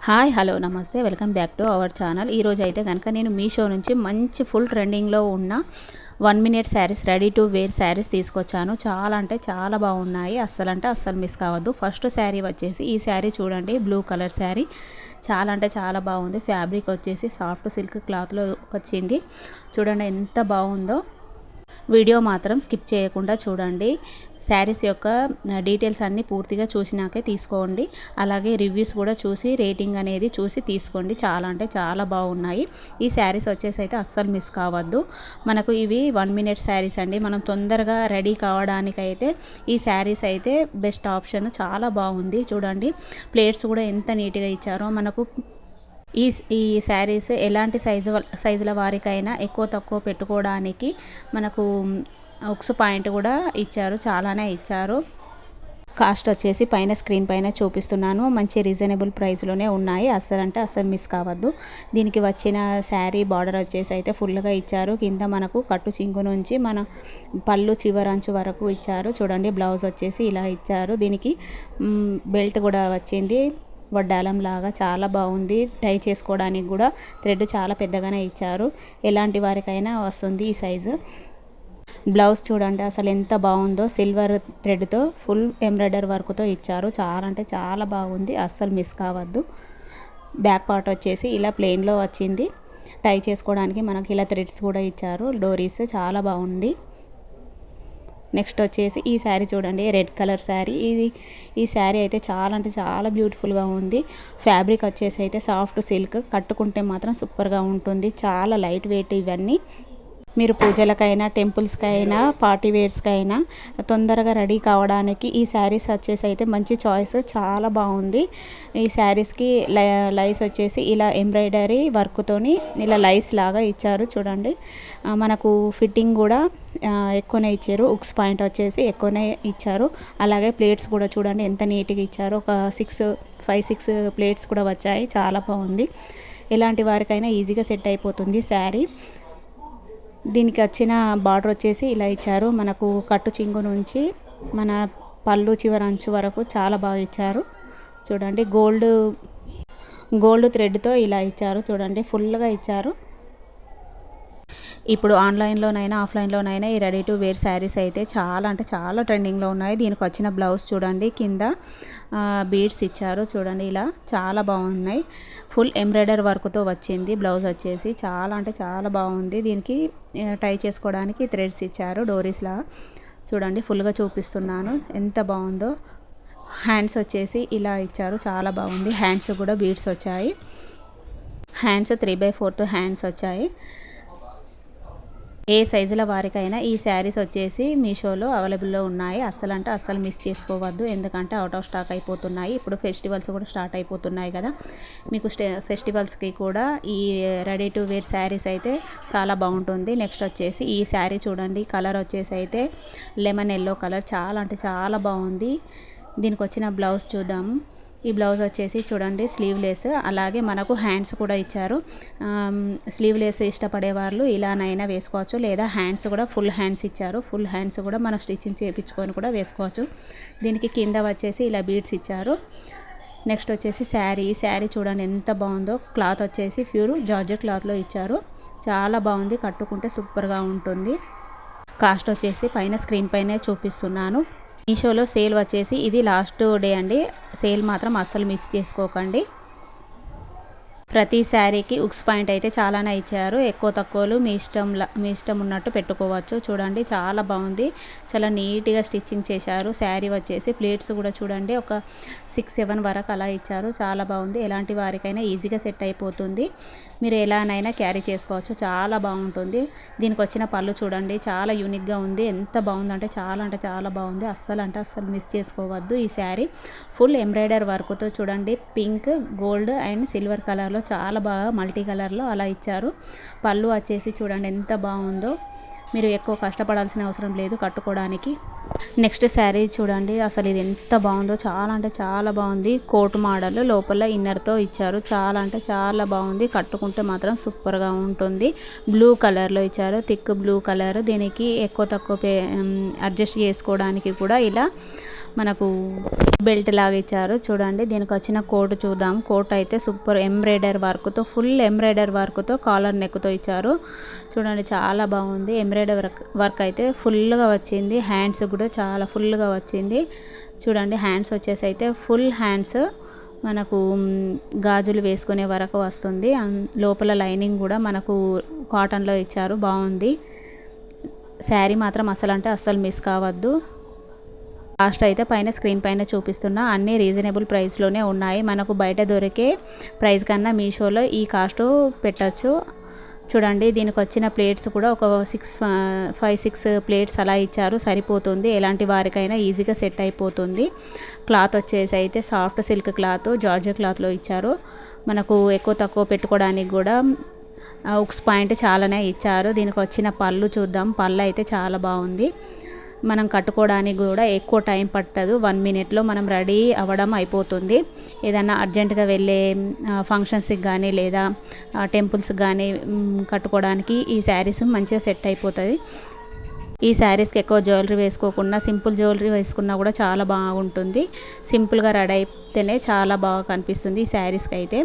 Hi hello నమస్తే welcome back to our channel. ఈరోజు అయితే కనుక నేను మీషో నుంచి మంచి ఫుల్ ట్రెండింగ్లో ఉన్న 1 minute sarees ready to wear sarees తీసుకొచ్చాను. చాలా అంటే చాలా బాగున్నాయి. అస్సలు మిస్ కావద్దు. ఫస్ట్ శారీ వచ్చేసి ఈ శారీ చూడండి, బ్లూ కలర్ శారీ. చాలా అంటే చాలా బాగుంది. ఫ్యాబ్రిక్ వచ్చేసి సాఫ్ట్ సిల్క్ క్లాత్లో వచ్చింది. చూడండి ఎంత బాగుందో. వీడియో మాత్రం స్కిప్ చేయకుండా చూడండి. శారీస్ యొక్క డీటెయిల్స్ అన్నీ పూర్తిగా చూసినాకే తీసుకోండి. అలాగే రివ్యూస్ కూడా చూసి రేటింగ్ అనేది చూసి తీసుకోండి. చాలా అంటే చాలా బాగున్నాయి. ఈ శారీస్ వచ్చేసి అయితే అస్సలు మిస్ కావద్దు. మనకు ఇవి 1 మినిట్ శారీస్ అండి. మనం తొందరగా రెడీ కావడానికైతే ఈ శారీస్ అయితే బెస్ట్ ఆప్షన్. చాలా బాగుంది. చూడండి ప్లేట్స్ కూడా ఎంత నీట్గా ఇచ్చారో. మనకు ఈ శారీస్ ఎలాంటి సైజుల వారికైనా ఎక్కువ తక్కువ పెట్టుకోవడానికి మనకు ఉక్స్ పాయింట్ కూడా ఇచ్చారు. చాలానే ఇచ్చారు. కాస్ట్ వచ్చేసి పైన స్క్రీన్ పైన చూపిస్తున్నాను. మంచి రీజనబుల్ ప్రైస్లోనే ఉన్నాయి. అస్సలు మిస్ కావద్దు. దీనికి వచ్చిన శారీ బార్డర్ వచ్చేసి అయితే ఫుల్గా ఇచ్చారు. కింద మనకు కట్టు చింగు నుంచి మన పళ్ళు చివరంచు వరకు ఇచ్చారు. చూడండి బ్లౌజ్ వచ్చేసి ఇలా ఇచ్చారు. దీనికి బెల్ట్ కూడా వచ్చింది. వడ్డాలం లాగా చాలా బాగుంది. టై చేసుకోవడానికి కూడా థ్రెడ్ చాలా పెద్దగానే ఇచ్చారు. ఎలాంటి వారికైనా వస్తుంది ఈ సైజు. బ్లౌజ్ చూడండి అసలు ఎంత బాగుందో. సిల్వర్ థ్రెడ్తో ఫుల్ ఎంబ్రాయిడరీ వర్క్తో ఇచ్చారు. చాలా అంటే చాలా బాగుంది. అస్సలు మిస్ కావద్దు. బ్యాక్ పార్ట్ వచ్చేసి ఇలా ప్లెయిన్లో వచ్చింది. టై చేసుకోవడానికి మనకి ఇలా థ్రెడ్స్ కూడా ఇచ్చారు. డోరీస్ చాలా బాగుంది. నెక్స్ట్ వచ్చేసి ఈ శారీ చూడండి, రెడ్ కలర్ శారీ. ఈ శారీ అయితే చాలా అంటే చాలా బ్యూటిఫుల్గా ఉంది. ఫ్యాబ్రిక్ వచ్చేసి అయితే సాఫ్ట్ సిల్క్. కట్టుకుంటే మాత్రం సూపర్గా ఉంటుంది. చాలా లైట్ వెయిట్ ఇవన్నీ. మీరు పూజలకైనా టెంపుల్స్కైనా పార్టీ వేర్స్కైనా తొందరగా రెడీ కావడానికి ఈ శారీస్ వచ్చేసి అయితే మంచి చాయిస్. చాలా బాగుంది. ఈ శారీస్కి లైస్ వచ్చేసి ఇలా ఎంబ్రాయిడరీ వర్క్తోని ఇలా లైస్ లాగా ఇచ్చారు. చూడండి మనకు ఫిట్టింగ్ కూడా ఎక్కువనే ఇచ్చారు. ఉక్స్ పాయింట్ వచ్చేసి ఎక్కువనే ఇచ్చారు. అలాగే ప్లేట్స్ కూడా చూడండి ఎంత నీట్గా ఇచ్చారు. ఒక 5-6 ప్లేట్స్ కూడా వచ్చాయి. చాలా బాగుంది. ఎలాంటి వారికైనా ఈజీగా సెట్ అయిపోతుంది శారీ. దీనికి వచ్చిన బార్డర్ వచ్చేసి ఇలా ఇచ్చారు. మనకు కట్టు చింగు నుంచి మన పళ్ళు చివరంచు వరకు చాలా బాగా ఇచ్చారు. చూడండి గోల్డ్ థ్రెడ్తో ఇలా ఇచ్చారు. చూడండి ఫుల్గా ఇచ్చారు. ఇప్పుడు ఆన్లైన్లోనైనా ఆఫ్లైన్లోనైనా ఈ రెడీ టు వేర్ శారీస్ అయితే చాలా అంటే చాలా ట్రెండింగ్లో ఉన్నాయి. దీనికి వచ్చిన బ్లౌజ్ చూడండి, కింద బీడ్స్ ఇచ్చారు. చూడండి ఇలా చాలా బాగున్నాయి. ఫుల్ ఎంబ్రాయిడరీ వర్క్తో వచ్చింది. బ్లౌజ్ వచ్చేసి చాలా అంటే చాలా బాగుంది. దీనికి టై చేసుకోవడానికి థ్రెడ్స్ ఇచ్చారు డోరీస్లా. చూడండి ఫుల్గా చూపిస్తున్నాను ఎంత బాగుందో. హ్యాండ్స్ వచ్చేసి ఇలా ఇచ్చారు. చాలా బాగుంది. హ్యాండ్స్ కూడా బీడ్స్ వచ్చాయి. హ్యాండ్స్ 3/4 హ్యాండ్స్ వచ్చాయి. ఏ సైజుల వారికైనా ఈ శారీస్ వచ్చేసి మీషోలో అవైలబుల్లో ఉన్నాయి. అస్సలు మిస్ చేసుకోవద్దు. ఎందుకంటే అవుట్ ఆఫ్ స్టాక్ అయిపోతున్నాయి. ఇప్పుడు ఫెస్టివల్స్ కూడా స్టార్ట్ అయిపోతున్నాయి కదా. మీకు ఫెస్టివల్స్కి కూడా ఈ రెడీ టు వేర్ శారీస్ అయితే చాలా బాగుంటుంది. నెక్స్ట్ వచ్చేసి ఈ శారీ చూడండి, కలర్ వచ్చేసి అయితే లెమన్ ఎల్లో కలర్. చాలా అంటే చాలా బాగుంది. దీనికి వచ్చిన బ్లౌజ్ చూద్దాము. ఈ బ్లౌజ్ వచ్చేసి చూడండి స్లీవ్లెస్. అలాగే మనకు హ్యాండ్స్ కూడా ఇచ్చారు. స్లీవ్లెస్ ఇష్టపడే వాళ్ళు ఇలానైనా వేసుకోవచ్చు, లేదా హ్యాండ్స్ కూడా ఫుల్ హ్యాండ్స్ ఇచ్చారు. ఫుల్ హ్యాండ్స్ కూడా మనం స్టిచ్చింగ్ చేయించుకొని కూడా వేసుకోవచ్చు. దీనికి కింద వచ్చేసి ఇలా బీడ్స్ ఇచ్చారు. నెక్స్ట్ వచ్చేసి శారీ చూడండి ఎంత బాగుందో. క్లాత్ వచ్చేసి ప్యూర్ జార్జెట్ క్లాత్లో ఇచ్చారు. చాలా బాగుంది. కట్టుకుంటే సూపర్గా ఉంటుంది. కాస్ట్ వచ్చేసి పైన స్క్రీన్ పైనే చూపిస్తున్నాను. మీషోలో సేల్ వచ్చేసి ఇది లాస్ట్ డే అండి. సేల్ మాత్రం అస్సలు మిస్ చేసుకోకండి. ప్రతి శారీకి ఉక్స్ పాయింట్ అయితే చాలానే ఇచ్చారు. ఎక్కువ తక్కువలు మీ ఇష్టం ఉన్నట్టు పెట్టుకోవచ్చు. చూడండి చాలా బాగుంది. చాలా నీట్గా స్టిచ్చింగ్ చేశారు. శారీ వచ్చేసి ప్లేట్స్ కూడా చూడండి ఒక 6-7 వరకు అలా ఇచ్చారు. చాలా బాగుంది. ఎలాంటి వారికైనా ఈజీగా సెట్ అయిపోతుంది. మీరు ఎలానైనా క్యారీ చేసుకోవచ్చు. చాలా బాగుంటుంది. దీనికి వచ్చిన పళ్ళు చూడండి చాలా యూనిక్గా ఉంది. ఎంత బాగుందంటే చాలా బాగుంది. అస్సలు మిస్ చేసుకోవద్దు. ఈ శారీ ఫుల్ ఎంబ్రాయిడరీ వర్క్తో చూడండి పింక్, గోల్డ్ అండ్ సిల్వర్ కలర్లో చాలా బాగా మల్టీ కలర్లో అలా ఇచ్చారు. పళ్ళు వచ్చేసి చూడండి ఎంత బాగుందో. మీరు ఎక్కువ కష్టపడాల్సిన అవసరం లేదు కట్టుకోవడానికి. నెక్స్ట్ శారీ చూడండి అసలు ఇది ఎంత బాగుందో. చాలా అంటే చాలా బాగుంది. కోట్ మోడల్ లోపల ఇన్నర్తో ఇచ్చారు. చాలా అంటే చాలా బాగుంది. కట్టుకుంటే మాత్రం సూపర్గా ఉంటుంది. బ్లూ కలర్లో ఇచ్చారు. Thick blue colour. దీనికి ఎక్కువ తక్కువ అడ్జస్ట్ చేసుకోవడానికి కూడా ఇలా మనకు బెల్ట్ లాగా ఇచ్చారు చూడండి. దీనికి వచ్చిన కోట్ చూద్దాం. కోట్ అయితే సూపర్ ఎంబ్రాయిడరీ వర్క్తో, ఫుల్ ఎంబ్రాయిడరీ వర్క్తో, కాలర్ నెక్తో ఇచ్చారు చూడండి. చాలా బాగుంది. ఎంబ్రాయిడరీ వర్క్ అయితే ఫుల్గా వచ్చింది. హ్యాండ్స్ కూడా చాలా ఫుల్గా వచ్చింది చూడండి. హ్యాండ్స్ వచ్చేసి అయితే ఫుల్ హ్యాండ్స్ మనకు గాజులు వేసుకునే వరకు వస్తుంది. లోపల లైనింగ్ కూడా మనకు కాటన్లో ఇచ్చారు. బాగుంది. శారీ మాత్రం అస్సలు మిస్ కావద్దు. కాస్ట్ అయితే పైన స్క్రీన్ పైన చూపిస్తున్నా అన్నీ రీజనబుల్ ప్రైస్లోనే ఉన్నాయి. మనకు బయట దొరికే ప్రైస్ కన్నా మీషోలో ఈ కాస్ట్ పెట్టచ్చు చూడండి. దీనికి వచ్చిన ప్లేట్స్ కూడా ఒక 5-6 ప్లేట్స్ అలా ఇచ్చారు. సరిపోతుంది. ఎలాంటి వారికైనా ఈజీగా సెట్ అయిపోతుంది. క్లాత్ వచ్చేసి అయితే సాఫ్ట్ సిల్క్ క్లాత్, జార్జెట్ క్లాత్లో ఇచ్చారు. మనకు ఎక్కువ తక్కువ పెట్టుకోవడానికి కూడా ఉక్స్ పాయింట్ చాలానే ఇచ్చారు. దీనికి వచ్చిన పళ్ళు చూద్దాం. పళ్ళు అయితే చాలా బాగుంది. మనం కట్టుకోవడానికి కూడా ఎక్కువ టైం పట్టదు. 1 మినిట్లో మనం రెడీ అవ్వడం అయిపోతుంది. ఏదైనా అర్జెంటుగా వెళ్ళే ఫంక్షన్స్కి కానీ లేదా టెంపుల్స్కి కానీ కట్టుకోవడానికి ఈ శారీస్ మంచిగా సెట్ అయిపోతుంది. ఈ శారీస్కి ఎక్కువ జ్యువెలరీ వేసుకోకుండా సింపుల్ జ్యువెలరీ వేసుకున్నా కూడా చాలా బాగుంటుంది. సింపుల్గా రెడీ అయితేనే చాలా బాగా కనిపిస్తుంది ఈ శారీస్కి అయితే.